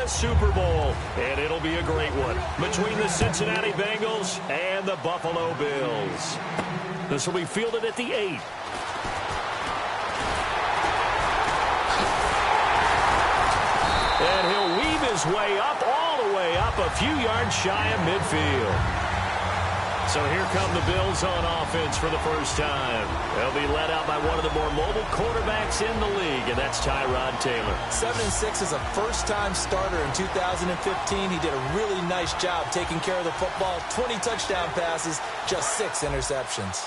a Super Bowl, and it'll be a great one between the Cincinnati Bengals and the Buffalo Bills. This will be fielded at the 8. And he'll weave his way up, all the way up, a few yards shy of midfield. So here come the Bills on offense for the first time. They'll be led out by one of the more mobile quarterbacks in the league, and that's Tyrod Taylor. 7-6 as a first-time starter in 2015. He did a really nice job taking care of the football. 20 touchdown passes, just 6 interceptions.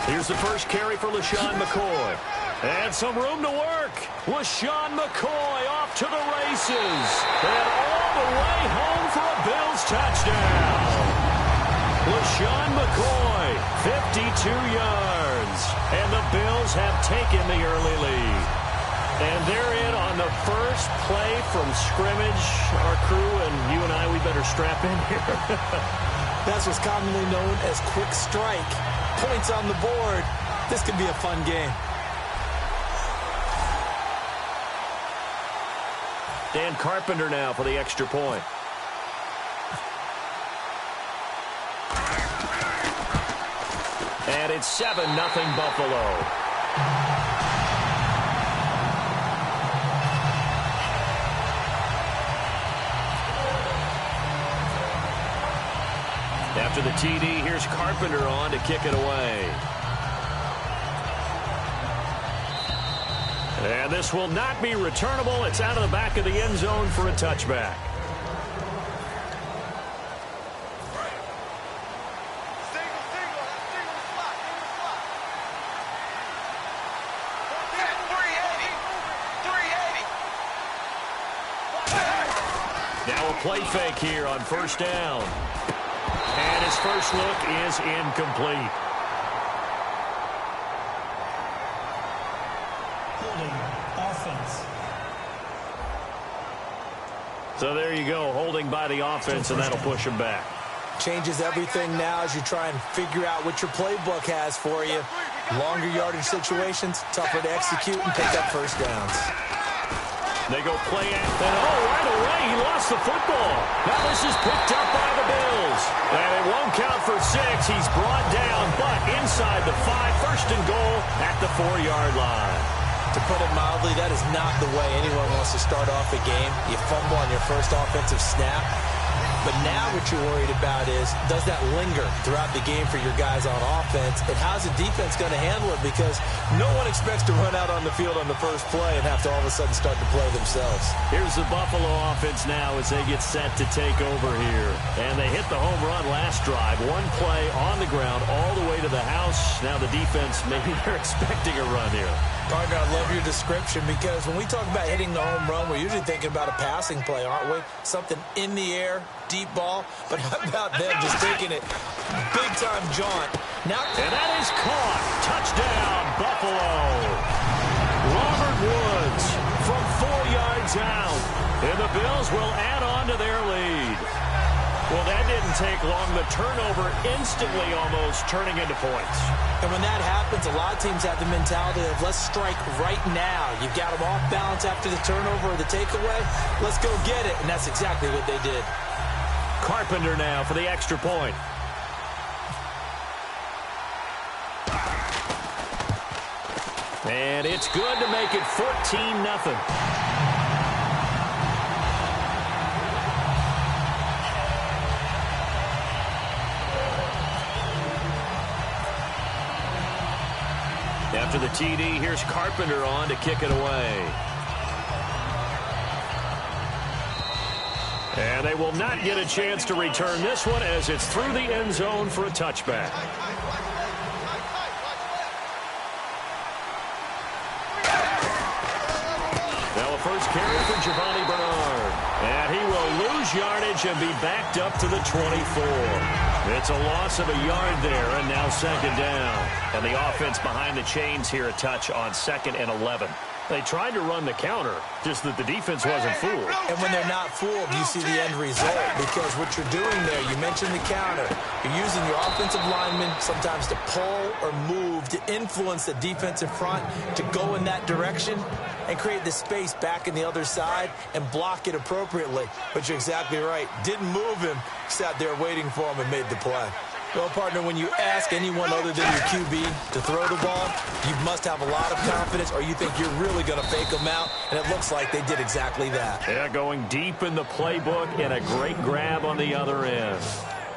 Here's the first carry for LaShawn McCoy. And some room to work. LaShawn McCoy off to the races. And all the way home for a Bills touchdown. LaShawn McCoy, 52 yards. And the Bills have taken the early lead. And they're in on the first play from scrimmage. Our crew and you and I, we better strap in here. That's what's commonly known as quick strike. Points on the board. This could be a fun game. Dan Carpenter now for the extra point. And it's 7-0 Buffalo. After the TD, here's Carpenter on to kick it away. And this will not be returnable. It's out of the back of the end zone for a touchback. Now a play fake here on first down. And his first look is incomplete. So there you go, holding by the offense, and that'll push him back. Changes everything now as you try and figure out what your playbook has for you. Longer yardage situations, tougher to execute and pick up first downs. They go play action. Oh, right away, he lost the football. Now this is picked up by the Bills. And it won't count for 6. He's brought down, but inside the 5, first and goal at the 4-yard line. To put it mildly, that is not the way anyone wants to start off a game. You fumble on your first offensive snap. But now what you're worried about is, does that linger throughout the game for your guys on offense? And how's the defense going to handle it? Because no one expects to run out on the field on the first play and have to all of a sudden start to play themselves. Here's the Buffalo offense now as they get set to take over here. And they hit the home run last drive. One play on the ground all the way to the house. Now the defense, maybe they're expecting a run here. Partner, I love your description because when we talk about hitting the home run, we're usually thinking about a passing play, aren't we? Something in the air, deep ball. But how about them just taking it big-time jaunt? Now, and that is caught. Touchdown, Buffalo. Robert Woods from 4 yards out. And the Bills will add on to their lead. Well, that didn't take long. The turnover instantly almost turning into points. And when that happens, a lot of teams have the mentality of let's strike right now. You've got them off balance after the turnover or the takeaway. Let's go get it. And that's exactly what they did. Carpenter now for the extra point. And it's good to make it 14-0. After the TD, here's Carpenter on to kick it away. And they will not get a chance to return this one as it's through the end zone for a touchback. Now a first carry for Giovanni Bernard. And he will lose yardage and be backed up to the 24. It's a loss of a yard there, and now second down. And the offense behind the chains here, a touch on 2nd and 11. They tried to run the counter, just that the defense wasn't fooled. And when they're not fooled, you see the end result, because what you're doing there, you mentioned the counter. You're using your offensive linemen sometimes to pull or move to influence the defensive front to go in that direction and create the space back in the other side and block it appropriately. But you're exactly right. Didn't move him, sat there waiting for him and made the play. Well, partner, when you ask anyone other than your QB to throw the ball, you must have a lot of confidence, or you think you're really going to fake them out, and it looks like they did exactly that. Yeah, going deep in the playbook and a great grab on the other end.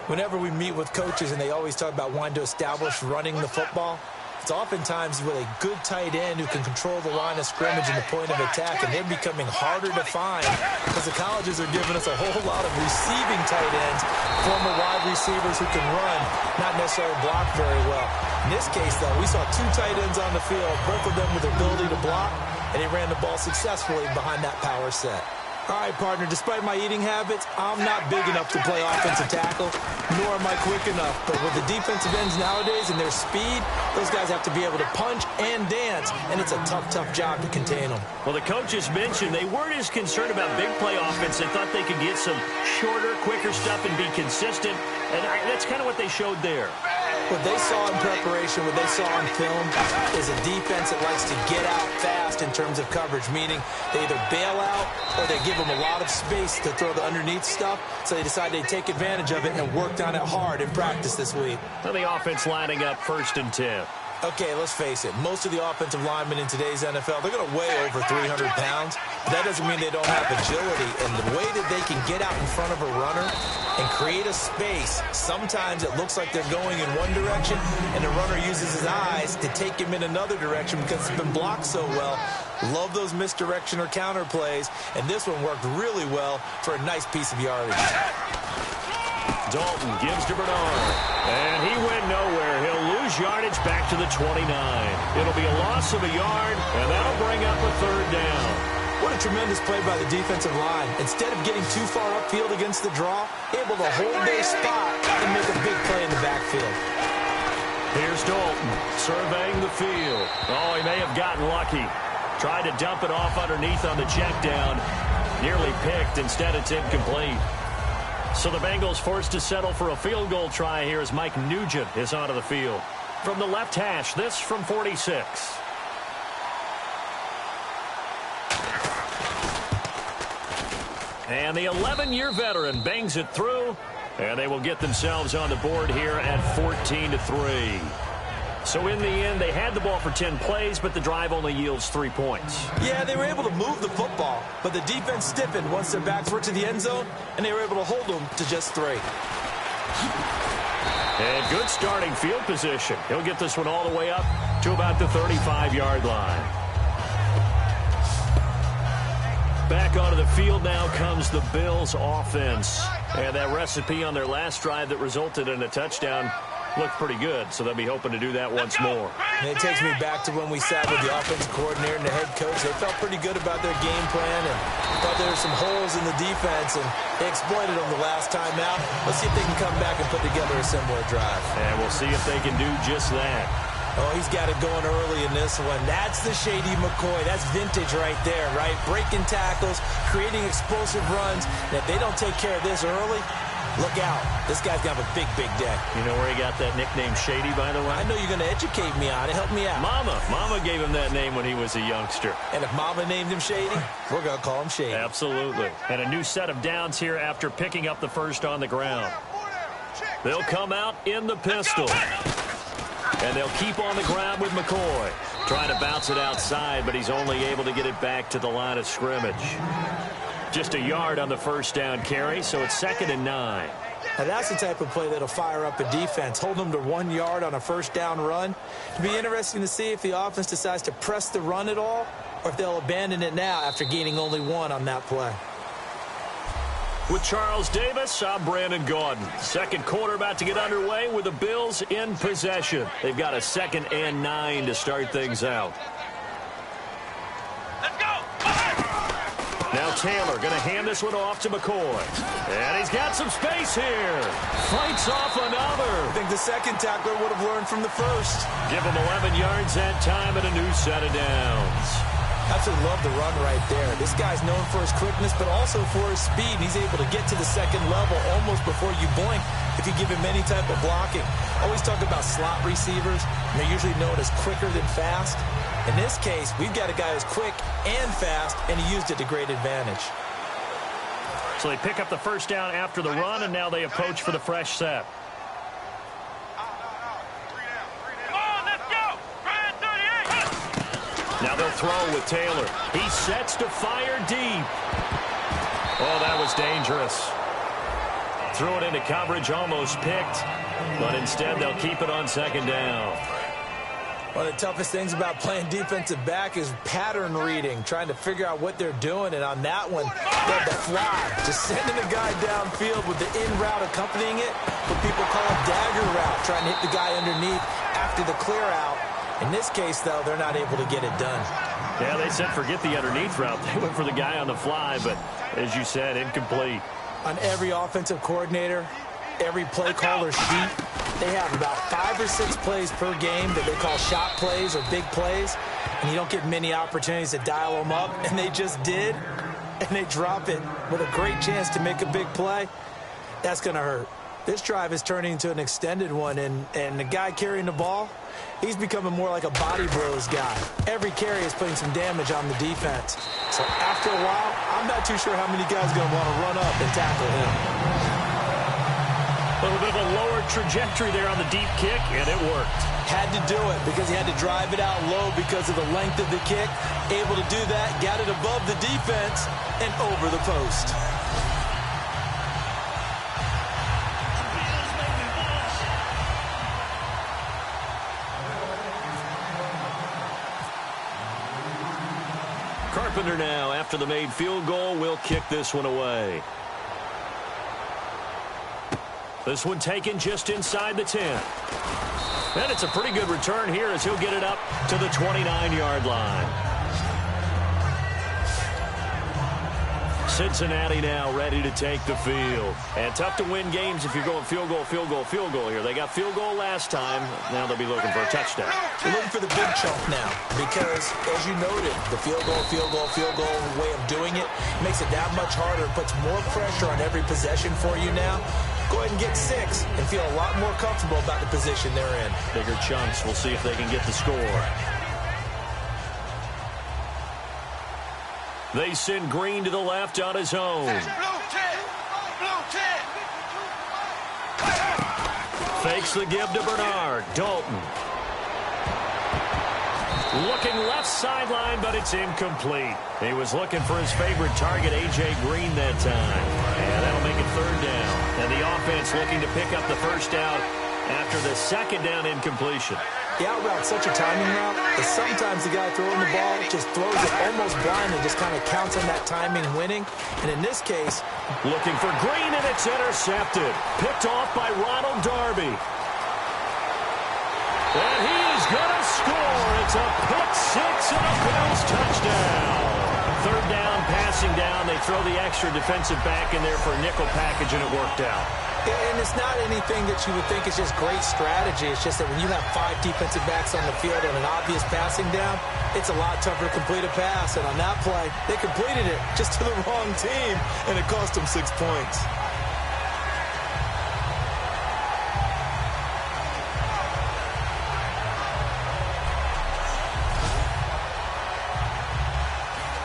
Whenever we meet with coaches and they always talk about wanting to establish running the football, it's oftentimes with a good tight end who can control the line of scrimmage and the point of attack, and they're becoming harder to find because the colleges are giving us a whole lot of receiving tight ends, former wide receivers who can run, not necessarily block very well. In this case, though, we saw two tight ends on the field, both of them with the ability to block, and they ran the ball successfully behind that power set. All right, partner, despite my eating habits, I'm not big enough to play offensive tackle, nor am I quick enough. But with the defensive ends nowadays and their speed, those guys have to be able to punch and dance, and it's a tough, tough job to contain them. Well, the coaches mentioned they weren't as concerned about big play offense. They thought they could get some shorter, quicker stuff and be consistent, and that's kind of what they showed there. What they saw in preparation, what they saw in film, is a defense that likes to get out fast in terms of coverage, meaning they either bail out or they give them a lot of space to throw the underneath stuff, so they decided they'd take advantage of it and worked on it hard in practice this week. Well, the offense lining up 1st and 10. Okay, let's face it. Most of the offensive linemen in today's NFL, they're going to weigh over 300 pounds. But that doesn't mean they don't have agility. And the way that they can get out in front of a runner and create a space, sometimes it looks like they're going in one direction, and the runner uses his eyes to take him in another direction because it's been blocked so well. Love those misdirection or counter plays, and this one worked really well for a nice piece of yardage. Dalton gives to Bernard, and he went nowhere. He'll lose yardage back to the 29. It'll be a loss of a yard, and that'll bring up a 3rd down. What a tremendous play by the defensive line. Instead of getting too far upfield against the draw, able to hold their spot and make a big play in the backfield. Here's Dalton surveying the field. Oh, he may have gotten lucky. Tried to dump it off underneath on the check down. Nearly picked. Instead, it's incomplete. So the Bengals forced to settle for a field goal try here as Mike Nugent is onto the field. From the left hash, this from 46. And the 11-year veteran bangs it through, and they will get themselves on the board here at 14-3. So in the end, they had the ball for 10 plays, but the drive only yields 3 points. Yeah, they were able to move the football, but the defense stiffened once their backs were to the end zone, and they were able to hold them to just 3. And good starting field position. He'll get this one all the way up to about the 35-yard line. Back onto the field now comes the Bills offense. And that recipe on their last drive that resulted in a touchdown looked pretty good, so they'll be hoping to do that once more. And it takes me back to when we sat with the offensive coordinator and the head coach. They felt pretty good about their game plan and thought there were some holes in the defense, and they exploited them the last time out. Let's see if they can come back and put together a similar drive. And we'll see if they can do just that. Oh, he's got it going early in this one. That's the Shady McCoy. That's vintage right there, right? Breaking tackles, creating explosive runs. And if they don't take care of this early, look out. This guy's going to have a big, big day. You know where he got that nickname Shady, by the way? I know you're going to educate me on it. Help me out. Mama gave him that name when he was a youngster. And if Mama named him Shady, we're going to call him Shady. Absolutely. And a new set of downs here after picking up the first on the ground. They'll come out in the pistol. And they'll keep on the ground with McCoy. Trying to bounce it outside, but he's only able to get it back to the line of scrimmage. Just a yard on the first down carry, so it's 2nd and 9. Now that's the type of play that'll fire up a defense. Hold them to 1 yard on a first down run. It'll be interesting to see if the offense decides to press the run at all, or if they'll abandon it now after gaining only 1 on that play. With Charles Davis, I'm Brandon Gaudin. Second quarter about to get underway with the Bills in possession. They've got a 2nd and 9 to start things out. Let's go! Now Taylor going to hand this one off to McCoy. And he's got some space here. Fights off another. I think the second tackler would have learned from the first. Give him 11 yards that time and a new set of downs. Absolutely love the run right there. This guy's known for his quickness, but also for his speed. He's able to get to the second level almost before you blink if you give him any type of blocking. Always talk about slot receivers, and they're usually known as quicker than fast. In this case, we've got a guy who's quick and fast, and he used it to great advantage. So they pick up the first down after the run, and now they approach for the fresh set. Now they'll throw with Taylor. He sets to fire deep. Oh, that was dangerous. Threw it into coverage, almost picked. But instead, they'll keep it on second down. One of the toughest things about playing defensive back is pattern reading, trying to figure out what they're doing. And on that one, they had the fly, just sending a guy downfield with the in route accompanying it. What people call a dagger route, trying to hit the guy underneath after the clear out. In this case, though, they're not able to get it done. Yeah, they said forget the underneath route. They went for the guy on the fly, but as you said, incomplete. On every offensive coordinator, every play caller sheet, they have about 5 or 6 plays per game that they call shot plays or big plays, and you don't get many opportunities to dial them up, and they just did, and they drop it with a great chance to make a big play. That's going to hurt. This drive is turning into an extended one, and the guy carrying the ball, he's becoming more like a body blows guy. Every carry is putting some damage on the defense. So after a while, I'm not too sure how many guys are going to want to run up and tackle him. A little bit of a lower trajectory there on the deep kick, and it worked. Had to do it because he had to drive it out low because of the length of the kick. Able to do that, got it above the defense and over the post. Carpenter now, after the made field goal, will kick this one away. This one taken just inside the 10. And it's a pretty good return here as he'll get it up to the 29-yard line. Cincinnati now ready to take the field. And tough to win games if you're going field goal, field goal, field goal here. They got field goal last time. Now they'll be looking for a touchdown. They're looking for the big chunk now because, as you noted, the field goal way of doing it makes it that much harder and puts more pressure on every possession for you now. Go ahead and get 6 and feel a lot more comfortable about the position they're in. Bigger chunks. We'll see if they can get the score. They send Green to the left on his own. Fakes the give to Bernard. Dalton. Looking left sideline, but it's incomplete. He was looking for his favorite target, A.J. Green, that time. And that'll make it third down. And the offense looking to pick up the first down after the second down incompletion. The out route's such a timing route that sometimes the guy throwing the ball just throws it almost blind and just kind of counts on that timing winning. And in this case, looking for Green, and it's intercepted. Picked off by Ronald Darby. And he is going to score. It's a pick six and a Bills touchdown. Third down, passing down. They throw the extra defensive back in there for a nickel package, and it worked out. And it's not anything that you would think is just great strategy. It's just that when you have 5 defensive backs on the field on an obvious passing down, it's a lot tougher to complete a pass. And on that play, they completed it just to the wrong team, and it cost them 6 points.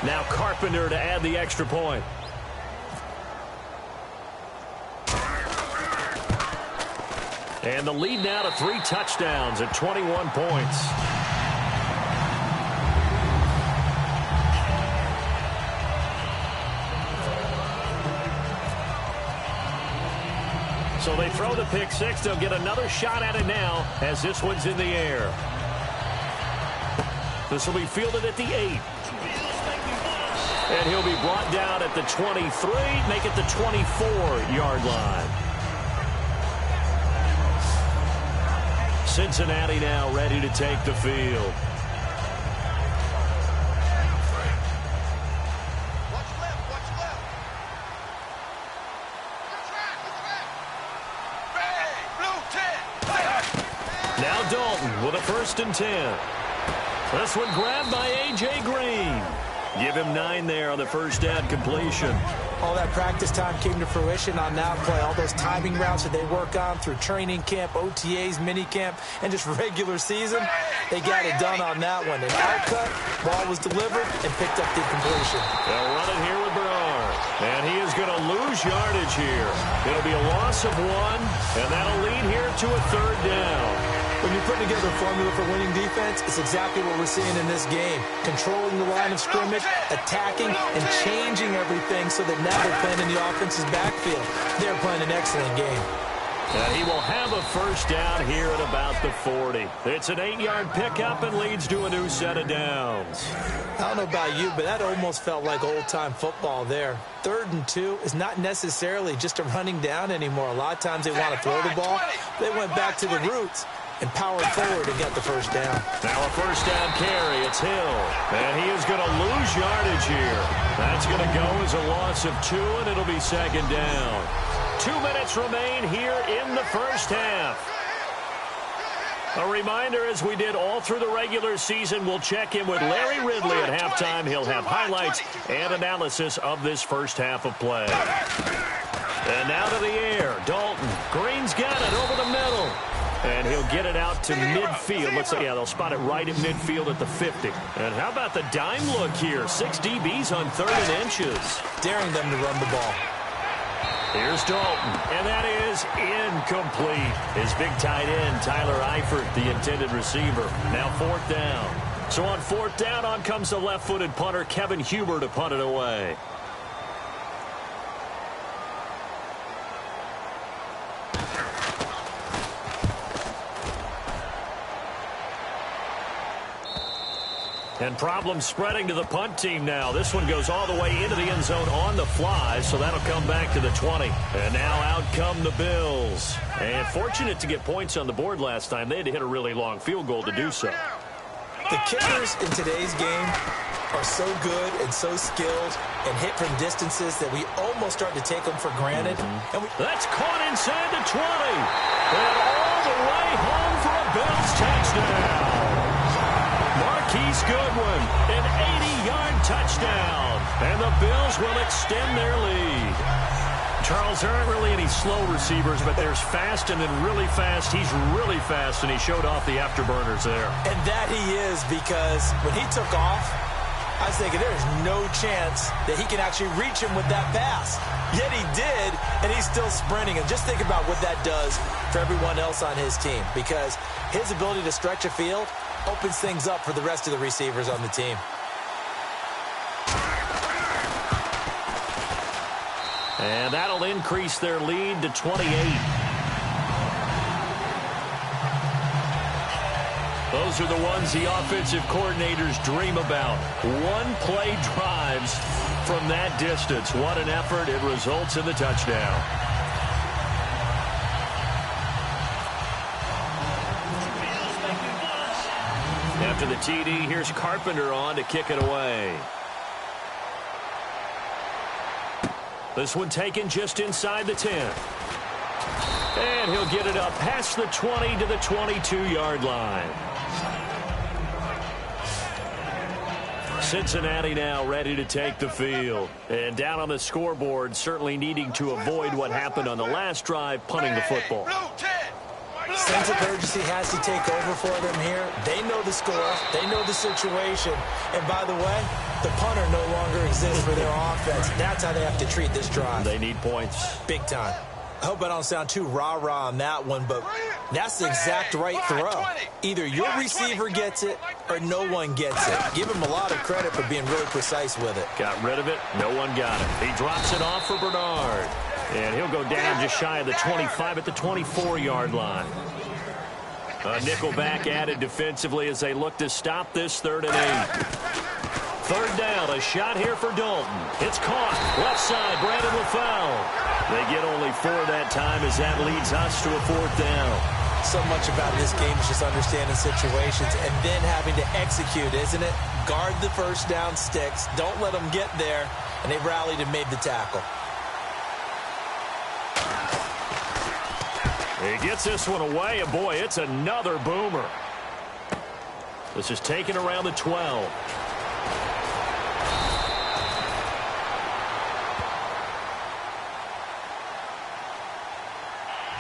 Now Carpenter to add the extra point. And the lead now to 3 touchdowns at 21 points. So they throw the pick six. They'll get another shot at it now as this one's in the air. This will be fielded at the 8. And he'll be brought down at the 23, make it the 24-yard line. Cincinnati now ready to take the field. Now Dalton with a 1st and 10. This one grabbed by A.J. Green. Give him 9 there on the first down completion. All that practice time came to fruition on that play. All those timing routes that they work on through training camp, OTAs, minicamp, and just regular season, they got it done on that one. An outcut, ball was delivered, and picked up the completion. They'll run it here with Bernard. And he is going to lose yardage here. It'll be a loss of 1, and that'll lead here to a 3rd down. When you're putting together a formula for winning defense, it's exactly what we're seeing in this game. Controlling the line of scrimmage, attacking, and changing everything so that now they're playing in the offense's backfield. They're playing an excellent game. And he will have a first down here at about the 40. It's an 8-yard pickup and leads to a new set of downs. I don't know about you, but that almost felt like old-time football there. 3rd and 2 is not necessarily just a running down anymore. A lot of times they want to throw the ball. They went back to the roots and powered forward and got the first down. Now a first down carry. It's Hill. And he is going to lose yardage here. That's going to go as a loss of 2, and it'll be 2nd down. 2 minutes remain here in the first half. A reminder, as we did all through the regular season, we'll check in with Larry Ridley at halftime. He'll have highlights and analysis of this first half of play. And now to the air. Dalton. Green's got it over the middle. And he'll get it out to midfield. Looks like, yeah, they'll spot it right at midfield at the 50. And how about the dime look here? 6 DBs on 3rd and inches. Daring them to run the ball. Here's Dalton, and that is incomplete. His big tight end, Tyler Eifert, the intended receiver. Now 4th down. So on 4th down, on comes the left-footed punter, Kevin Huber, to punt it away. And problems spreading to the punt team now. This one goes all the way into the end zone on the fly, so that'll come back to the 20. And now out come the Bills. And fortunate to get points on the board last time. They had to hit a really long field goal to do so. The kickers in today's game are so good and so skilled and hit from distances that we almost start to take them for granted. And that's caught inside the 20. And all the way home for a Bills touchdown. Marquise Goodwin, an 80-yard touchdown. And the Bills will extend their lead. Charles, there aren't really any slow receivers, but there's fast and then really fast. He's really fast, and he showed off the afterburners there. And that he is, because when he took off, I was thinking there's no chance that he can actually reach him with that pass. Yet he did, and he's still sprinting. And just think about what that does for everyone else on his team, because his ability to stretch a field opens things up for the rest of the receivers on the team. And that'll increase their lead to 28. Those are the ones the offensive coordinators dream about. One-play drives from that distance. What an effort. It results in the touchdown. After the TD, here's Carpenter on to kick it away. This one taken just inside the 10. And he'll get it up past the 20 to the 22-yard line. Cincinnati now ready to take the field. And down on the scoreboard, certainly needing to avoid what happened on the last drive, punting the football. Sense of urgency has to take over for them here. They know the score. They know the situation. And by the way, the punter no longer exists for their offense. That's how they have to treat this drive. They need points. Big time. I hope I don't sound too rah-rah on that one, but that's the exact right throw. Either your receiver gets it or no one gets it. Give him a lot of credit for being really precise with it. Got rid of it. No one got it. He drops it off for Bernard. And he'll go down just shy of the 25 at the 24-yard line. A nickel back added defensively as they look to stop this 3rd and 8. 3rd down, a shot here for Dalton. It's caught. Left side, Brandon LaFell. They get only 4 that time as that leads us to a 4th down. So much about this game is just understanding situations and then having to execute, isn't it? Guard the first down sticks. Don't let them get there. And they rallied and made the tackle. He gets this one away, and boy, it's another boomer. This is taken around the 12.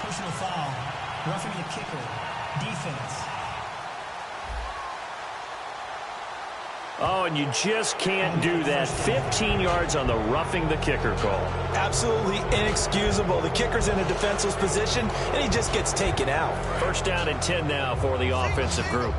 Personal foul. Roughing the kicker. Defense. Oh, and you just can't do that. 15 yards on the roughing the kicker call. Absolutely inexcusable. The kicker's in a defenseless position, and he just gets taken out. First down and 10 now for the offensive group.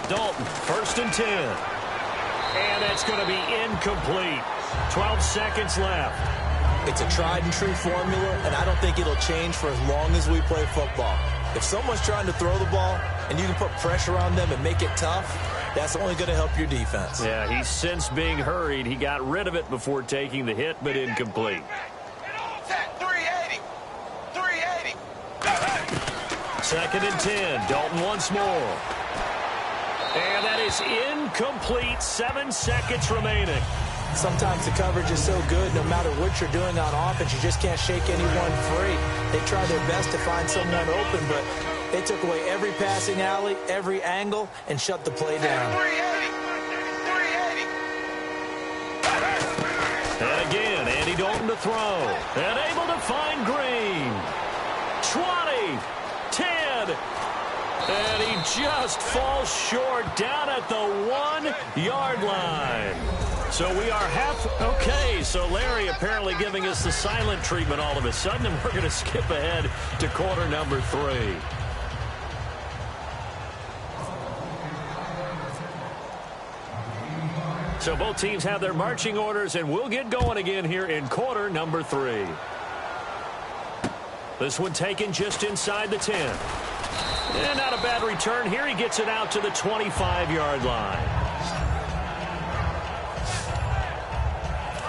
Dalton, first and 10. And that's going to be incomplete. 12 seconds left. It's a tried-and-true formula, and I don't think it'll change for as long as we play football. If someone's trying to throw the ball and you can put pressure on them and make it tough, that's only going to help your defense. Yeah, he's since being hurried. He got rid of it before taking the hit, but incomplete. 380. Second and 10. Dalton once more. And that is incomplete. 7 seconds remaining. Sometimes the coverage is so good, no matter what you're doing on offense, you just can't shake anyone free. They try their best to find someone open, but they took away every passing alley, every angle, and shut the play down. 380. And again, Andy Dalton to throw. And able to find Green. 20, 10. And he just falls short down at the 1-yard line. So we are okay, so Larry apparently giving us the silent treatment all of a sudden, and we're going to skip ahead to quarter number 3. So both teams have their marching orders, and we'll get going again here in quarter number 3. This one taken just inside the 10. And not a bad return here. He gets it out to the 25-yard line.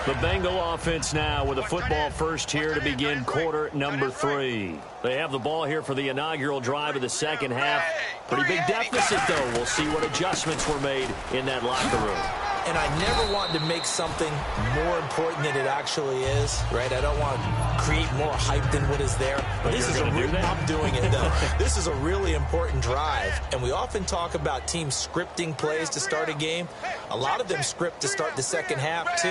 The Bengal offense now with a football first here to begin quarter number 3. They have the ball here for the inaugural drive of the second half. Pretty big deficit, though. We'll see what adjustments were made in that locker room. And I never want to make something more important than it actually is, right? I don't want to create more hype than what is there. But this is I'm doing it, though. This is a really important drive. And we often talk about teams scripting plays to start a game. A lot of them script to start the second half, too.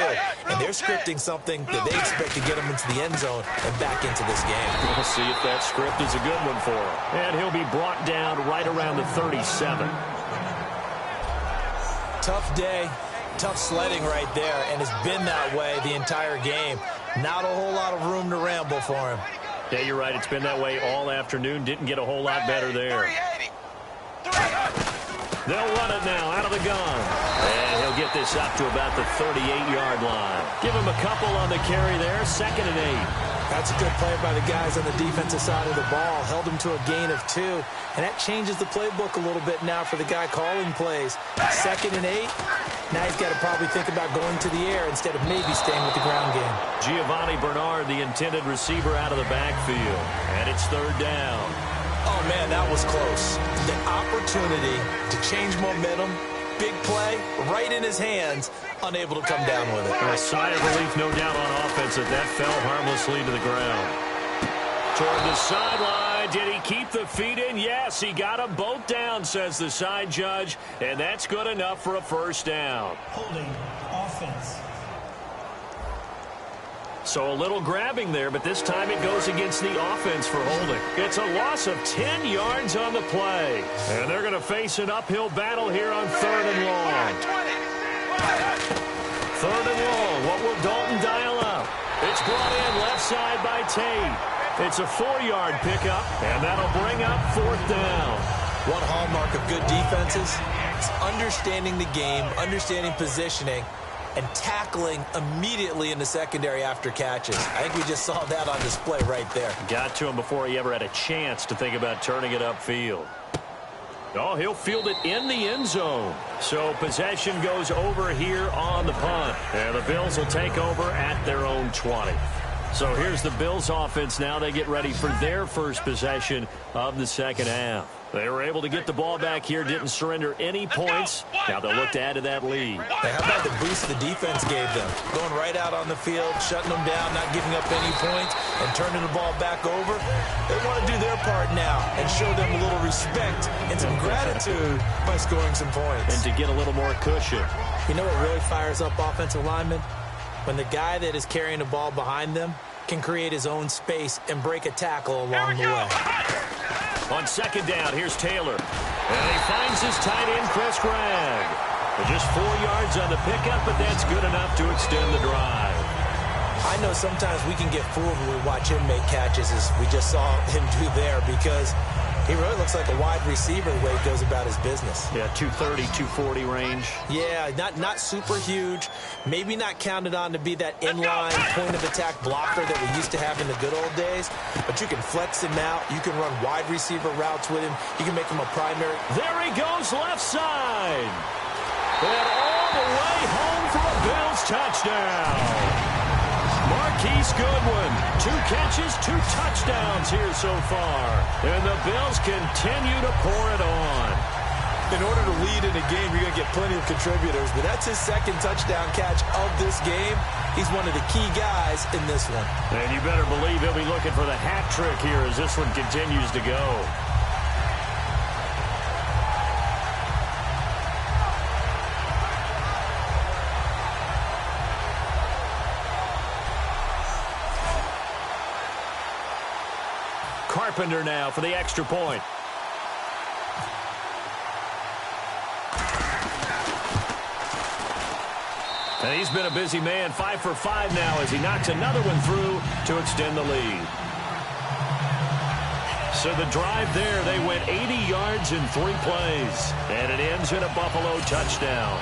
And they're scripting something that they expect to get them into the end zone and back into this game. We'll see if that script is a good one for him. And he'll be brought down right around the 37. Tough day. Tough sledding right there, and it's been that way the entire game. Not a whole lot of room to ramble for him. Yeah, you're right. It's been that way all afternoon. Didn't get a whole lot better there. They'll run it now out of the gun. And he'll get this up to about the 38-yard line. Give him a couple on the carry there. Second and 8. That's a good play by the guys on the defensive side of the ball. Held him to a gain of 2. And that changes the playbook a little bit now for the guy calling plays. Second and 8. Now he's got to probably think about going to the air instead of maybe staying with the ground game. Giovanni Bernard, the intended receiver, out of the backfield. And it's third down. Oh, man, that was close. The opportunity to change momentum, big play, right in his hands, unable to come down with it. A sigh of relief, no doubt, on offense that fell harmlessly to the ground. Toward the sideline. Did he keep the feet in? Yes, he got them both down, says the side judge, and that's good enough for a first down. Holding offense. So a little grabbing there, but this time it goes against the offense for holding. It's a loss of 10 yards on the play. And they're going to face an uphill battle here on third and long. Third and long. What will Dalton dial up? It's brought in left side by Tate. It's a 4-yard pickup, and that'll bring up fourth down. One hallmark of good defenses is understanding the game, understanding positioning, and tackling immediately in the secondary after catches. I think we just saw that on display right there. Got to him before he ever had a chance to think about turning it upfield. Oh, he'll field it in the end zone. So possession goes over here on the punt. And the Bills will take over at their own 20. So here's the Bills offense now. They get ready for their first possession of the second half. They were able to get the ball back here, didn't surrender any points. Now they'll look to add to that lead. Hey, how about the boost the defense gave them? Going right out on the field, shutting them down, not giving up any points, and turning the ball back over. They want to do their part now and show them a little respect and some gratitude by scoring some points. And to get a little more cushion. You know what really fires up offensive linemen? When the guy that is carrying the ball behind them can create his own space and break a tackle along the way. On second down, here's Taylor. And he finds his tight end, Chris Gregg. Just 4 yards on the pickup, but that's good enough to extend the drive. I know sometimes we can get fooled when we watch him make catches, as we just saw him do there, because he really looks like a wide receiver the way he goes about his business. Yeah, 230, 240 range. Yeah, not super huge. Maybe not counted on to be that inline point-of-attack blocker that we used to have in the good old days. But you can flex him out. You can run wide receiver routes with him. You can make him a primary. There he goes, left side. And all the way home for a Bills touchdown. Marquise Goodwin, 2 catches, 2 touchdowns here so far. And the Bills continue to pour it on. In order to lead in a game, you're going to get plenty of contributors, but that's his second touchdown catch of this game. He's one of the key guys in this one. And you better believe he'll be looking for the hat trick here as this one continues to go. Carpenter now for the extra point. And he's been a busy man, 5 for 5 now as he knocks another one through to extend the lead. So the drive there, they went 80 yards in 3 plays. And it ends in a Buffalo touchdown.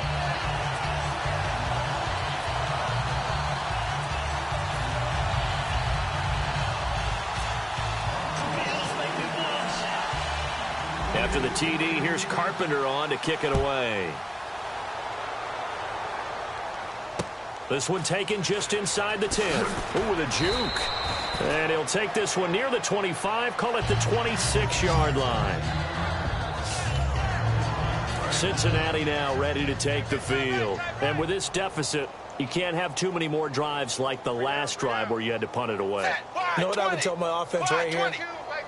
After the TD, here's Carpenter on to kick it away. This one taken just inside the 10. Ooh, with a juke. And he'll take this one near the 25, call it the 26-yard line. Cincinnati now ready to take the field. And with this deficit, you can't have too many more drives like the last drive where you had to punt it away. You know what I would tell my offense right here?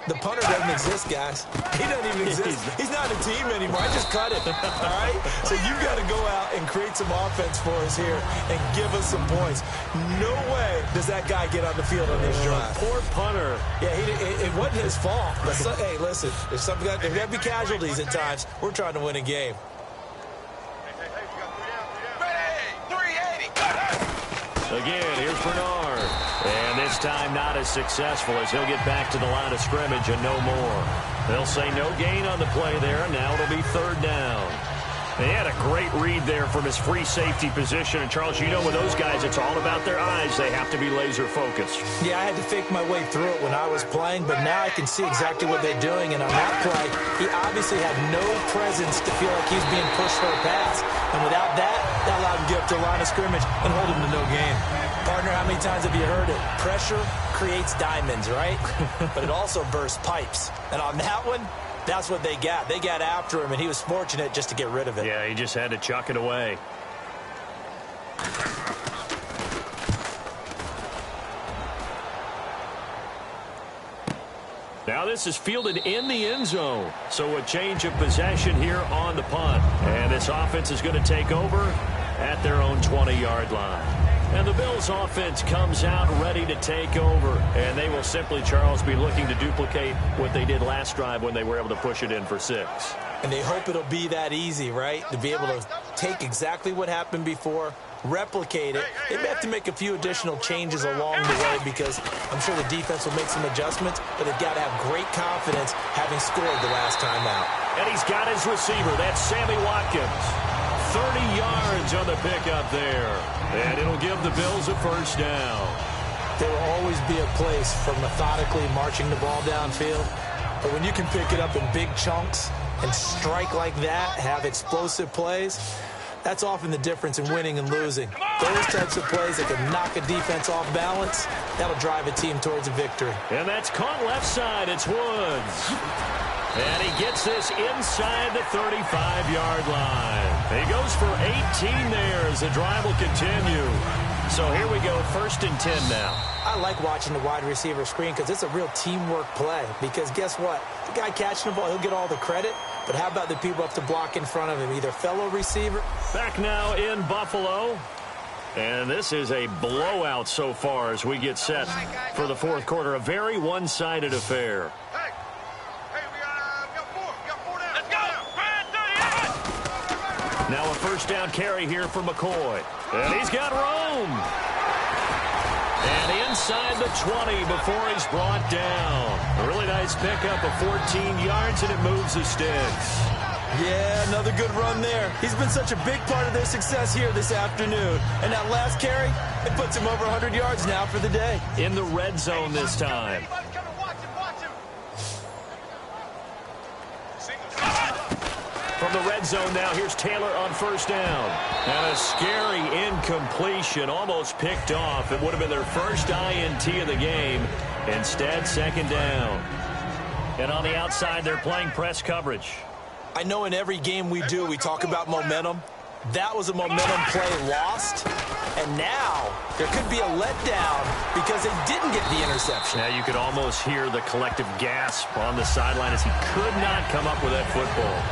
The punter doesn't exist, guys. He doesn't even exist. He's not a team anymore. I just cut him. All right? So you've got to go out and create some offense for us here and give us some points. No way does that guy get on the field on this drive. Poor punter. Yeah, it wasn't his fault. But hey, listen, there's got to be casualties at times. We're trying to win a game. Again, here's Bernard. And this time not as successful as he'll get back to the line of scrimmage and no more. They'll say no gain on the play there. Now it'll be 3rd down. They had a great read there from his free safety position. And, Charles, you know with those guys, it's all about their eyes. They have to be laser focused. Yeah, I had to fake my way through it when I was playing, but now I can see exactly what they're doing. And on that play, he obviously had no presence to feel like he's being pushed for a pass. And without that allowed him to get up to the line of scrimmage and hold him to no gain. Partner, how many times have you heard it? Pressure creates diamonds, right? But it also bursts pipes. And on that one, that's what they got. They got after him, and he was fortunate just to get rid of it. Yeah, he just had to chuck it away. Now this is fielded in the end zone. So a change of possession here on the punt. And this offense is going to take over at their own 20-yard line. And the Bills offense comes out ready to take over. And they will simply, Charles, be looking to duplicate what they did last drive when they were able to push it in for 6. And they hope it'll be that easy, right? To be able to take exactly what happened before, replicate it. They may have to make a few additional changes along the way because I'm sure the defense will make some adjustments, but they've got to have great confidence having scored the last time out. And he's got his receiver. That's Sammy Watkins. 30 yards on the pickup there. And it'll give the Bills a 1st down. There will always be a place for methodically marching the ball downfield. But when you can pick it up in big chunks and strike like that, have explosive plays, That's often the difference in winning and losing. Those types of plays that can knock a defense off balance, that'll drive a team towards a victory. And that's caught left side. It's Woods. And he gets this inside the 35-yard line. He goes for 18 there as the drive will continue. So here we go, 1st and 10 now. I like watching the wide receiver screen because it's a real teamwork play. Because guess what? The guy catching the ball, he'll get all the credit. But how about the people up to block in front of him, either fellow receiver? Back now in Buffalo. And this is a blowout so far as we get set for the 4th quarter. A very one-sided affair. Now a 1st down carry here for McCoy. And he's got room. And inside the 20 before he's brought down. A really nice pickup of 14 yards, and it moves the sticks. Yeah, another good run there. He's been such a big part of their success here this afternoon. And that last carry, it puts him over 100 yards now for the day. In the red zone this time. From the red zone now, here's Taylor on 1st down. And a scary incompletion, almost picked off. It would have been their first INT of the game. Instead, 2nd down. And on the outside, they're playing press coverage. I know in every game we do, we talk about momentum. That was a momentum play lost. And now there could be a letdown because they didn't get the interception. Now you could almost hear the collective gasp on the sideline as he could not come up with that football.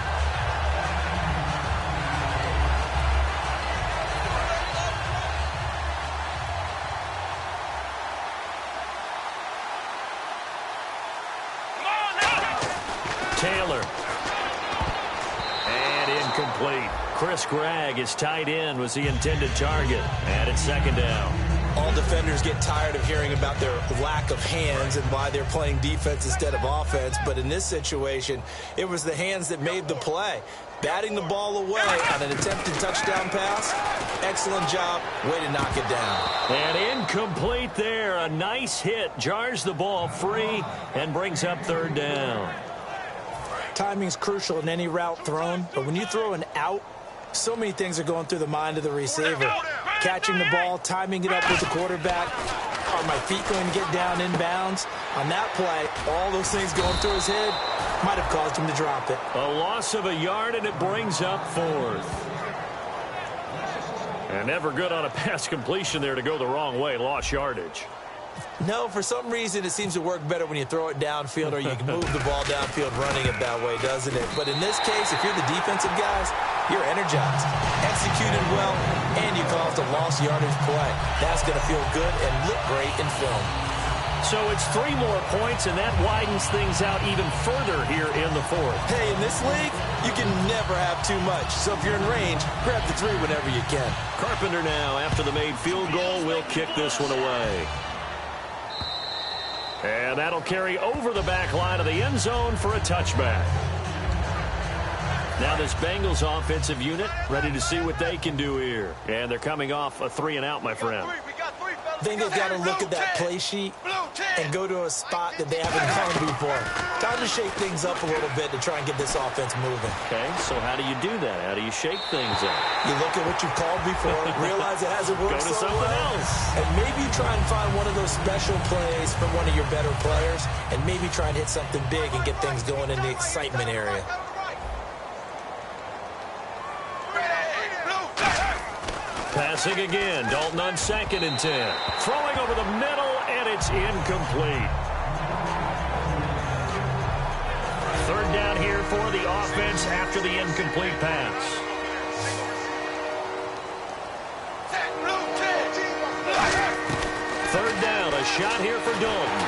Taylor. And incomplete. Chris Gregg, his tight end, was the intended target. And it's 2nd down. All defenders get tired of hearing about their lack of hands and why they're playing defense instead of offense. But in this situation, it was the hands that made the play. Batting the ball away on an attempted touchdown pass. Excellent job. Way to knock it down. And incomplete there. A nice hit. Jars the ball free and brings up 3rd down. Timing's crucial in any route thrown, but when you throw an out, so many things are going through the mind of the receiver. Catching the ball, timing it up with the quarterback. Are my feet going to get down inbounds? On that play, all those things going through his head might have caused him to drop it. A loss of a yard, and it brings up 4th. And never good on a pass completion there to go the wrong way. Lost yardage. No, for some reason, it seems to work better when you throw it downfield or you can move the ball downfield running it that way, doesn't it? But in this case, if you're the defensive guys, you're energized, executed well, and you caused a lost yardage play. That's going to feel good and look great in film. So it's 3 more points, and that widens things out even further here in the 4th. Hey, in this league, you can never have too much. So if you're in range, grab the 3 whenever you can. Carpenter now, after the made field goal, will kick this one away. And that'll carry over the back line of the end zone for a touchback. Now this Bengals offensive unit ready to see what they can do here. And they're coming off a 3-and-out, my friend. I think they've got to look at that play sheet and go to a spot that they haven't gone before. Time to shake things up a little bit to try and get this offense moving. Okay, so how do you do that? How do you shake things up? You look at what you've called before, realize it hasn't worked Go to so something well, else. and maybe try and find one of those special plays from one of your better players, and maybe try and hit something big and get things going in the excitement area. Passing again. Dalton on 2nd and 10. Throwing over the middle, and it's incomplete. 3rd down here for the offense after the incomplete pass. Third down, a shot here for Dalton.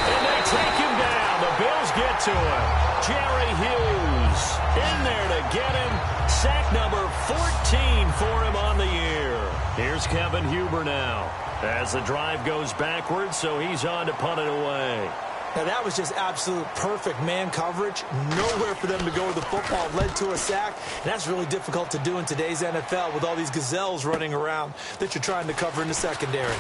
And they take him down. The Bills get to him. Jerry Hughes in there to get him. Sack number 14 for him on the year. Here's Kevin Huber now as the drive goes backwards, so he's on to punt it away. Now, that was just absolute perfect man coverage. Nowhere for them to go with the football. Led to a sack. And that's really difficult to do in today's NFL with all these gazelles running around that you're trying to cover in the secondary.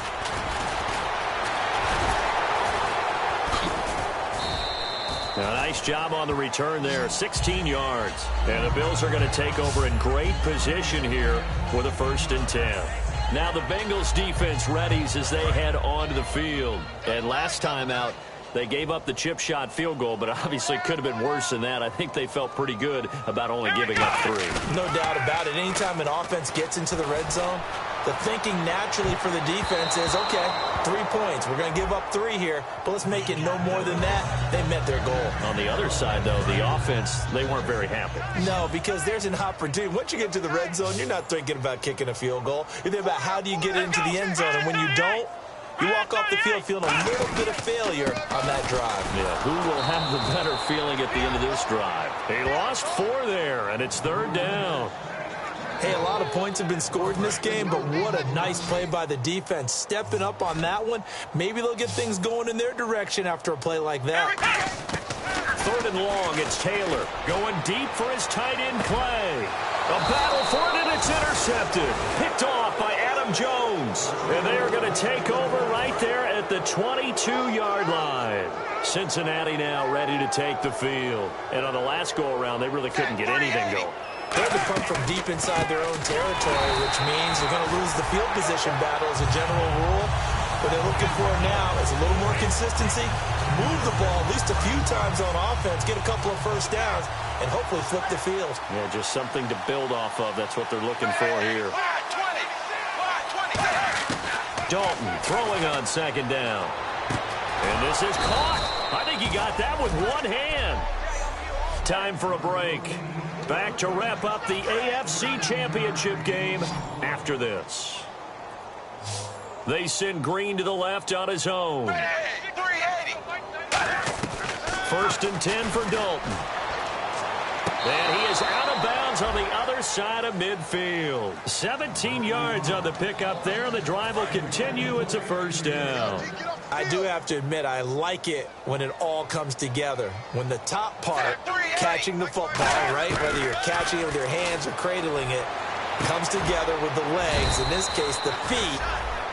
Now, nice job on the return there, 16 yards. And the Bills are going to take over in great position here for the 1st and 10. Now the Bengals defense readies as they head onto the field. And last time out, they gave up the chip shot field goal, but obviously could have been worse than that. I think they felt pretty good about only giving up 3. No doubt about it. Anytime an offense gets into the red zone, the thinking naturally for the defense is, okay, 3 points. We're going to give up 3 here, but let's make it no more than that. They met their goal. On the other side, though, the offense, they weren't very happy. No, because there's an opportunity. Once you get to the red zone, you're not thinking about kicking a field goal. You're thinking about how do you get into the end zone, and when you don't, you walk off the field feeling a little bit of failure on that drive. Yeah, who will have the better feeling at the end of this drive? He lost 4 there, and it's 3rd down. Hey, a lot of points have been scored in this game, but what a nice play by the defense. Stepping up on that one, maybe they'll get things going in their direction after a play like that. 3rd and long, it's Taylor going deep for his tight end Clay. A battle for it, and it's intercepted. Picked off by Adam Jones. And they are going to take over right there at the 22-yard line. Cincinnati now ready to take the field. And on the last go-around, they really couldn't get anything going. They had to come from deep inside their own territory, which means they're going to lose the field position battle as a general rule. What they're looking for now is a little more consistency, move the ball at least a few times on offense, get a couple of first downs, and hopefully flip the field. Yeah, just something to build off of. That's what they're looking for here. Dalton throwing on 2nd down. And this is caught. I think he got that with one hand. Time for a break. Back to wrap up the AFC Championship game after this. They send Green to the left on his own. 1st and 10 for Dalton. And he is out of bounds on the other side of midfield. 17 yards on the pickup there, and the drive will continue. It's a 1st down. I do have to admit, I like it when it all comes together. When the top part, catching the football, right, whether you're catching it with your hands or cradling it, comes together with the legs, in this case the feet,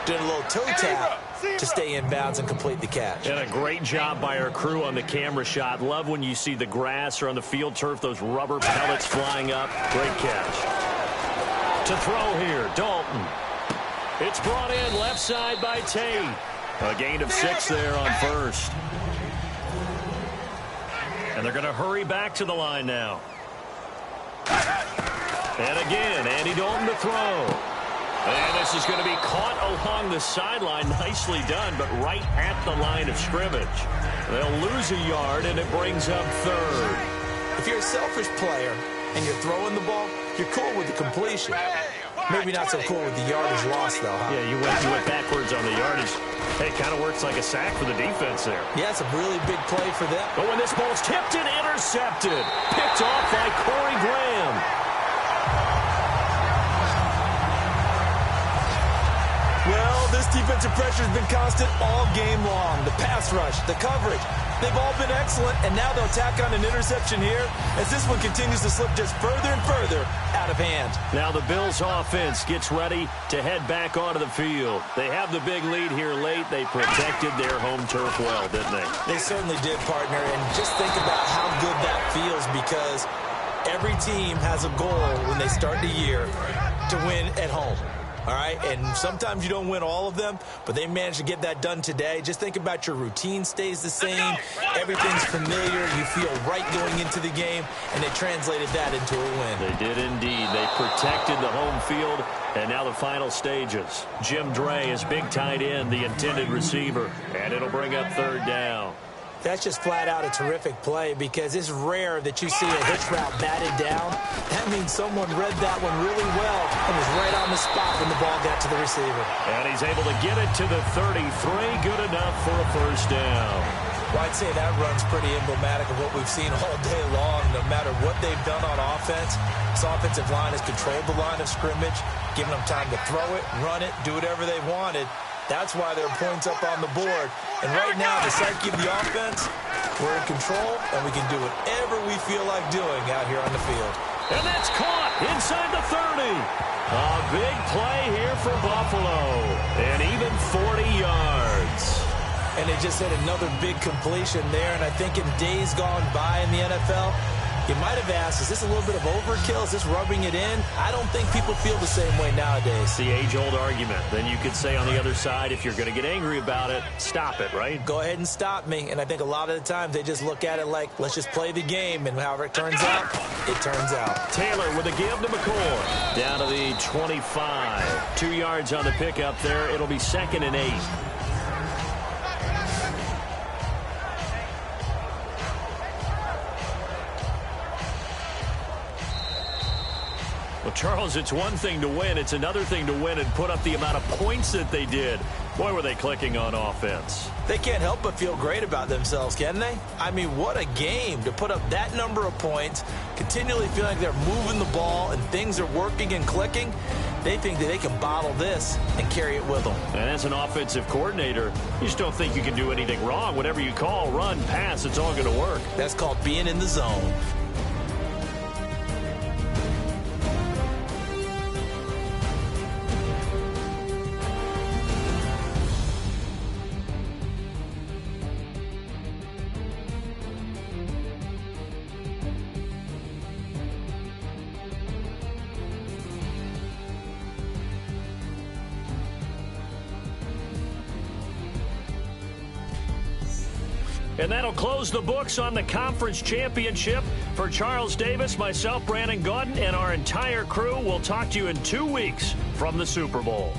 doing a little toe tap to stay in bounds and complete the catch. And a great job by our crew on the camera shot. Love when you see the grass or on the field turf, those rubber pellets flying up. Great catch. To throw here, Dalton. It's brought in left side by Tate. A gain of 6 there on 1st. And they're going to hurry back to the line now. And again, Andy Dalton to throw. And this is going to be caught along the sideline. Nicely done, but right at the line of scrimmage. They'll lose a yard, and it brings up 3rd. If you're a selfish player and you're throwing the ball, you're cool with the completion. Maybe not so cool with the yardage loss, though, huh? Yeah, you went backwards on the yardage. Hey, kind of works like a sack for the defense there. Yeah, it's a really big play for them. Oh, and this ball's tipped and intercepted. Picked off by Corey Graham. Well, this defensive pressure has been constant all game long. The pass rush, the coverage, they've all been excellent, and now they'll tack on an interception here as this one continues to slip just further and further out of hand. Now the Bills offense gets ready to head back onto the field. They have the big lead here late. They protected their home turf well, didn't they? They certainly did, partner, and just think about how good that feels because every team has a goal when they start the year to win at home. All right, and sometimes you don't win all of them, but they managed to get that done today. Just think about your routine stays the same. Everything's familiar. You feel right going into the game, and they translated that into a win. They did indeed. They protected the home field, and now the final stages. Jim Dre is big tight end, the intended receiver, and it'll bring up 3rd down. That's just flat out a terrific play because it's rare that you see a hitch route batted down. That means someone read that one really well and was right on the spot when the ball got to the receiver. And he's able to get it to the 33. Good enough for a 1st down. Well, I'd say that run's pretty emblematic of what we've seen all day long. No matter what they've done on offense, this offensive line has controlled the line of scrimmage, giving them time to throw it, run it, do whatever they wanted. That's why there are points up on the board. And right now, the psyche of the offense, we're in control, and we can do whatever we feel like doing out here on the field. And that's caught inside the 30. A big play here for Buffalo. And even 40 yards. and they just hit another big completion there. And I think in days gone by in the NFL, you might have asked, is this a little bit of overkill? Is this rubbing it in? I don't think people feel the same way nowadays. It's the age-old argument. Then you could say on the other side, if you're going to get angry about it, stop it, right? Go ahead and stop me. And I think a lot of the times they just look at it like, let's just play the game. And however it turns out, it turns out. Taylor with a give to McCoy. Down to the 25. 2 yards on the pickup there. It'll be 2nd and 8. Well, Charles, it's one thing to win. It's another thing to win and put up the amount of points that they did. Boy, were they clicking on offense. They can't help but feel great about themselves, can they? I mean, what a game to put up that number of points, continually feeling like they're moving the ball and things are working and clicking. They think that they can bottle this and carry it with them. And as an offensive coordinator, you just don't think you can do anything wrong. Whatever you call, run, pass, it's all going to work. That's called being in the zone. And that'll close the books on the conference championship. For Charles Davis, myself, Brandon Gaudin, and our entire crew, we'll talk to you in 2 weeks from the Super Bowl.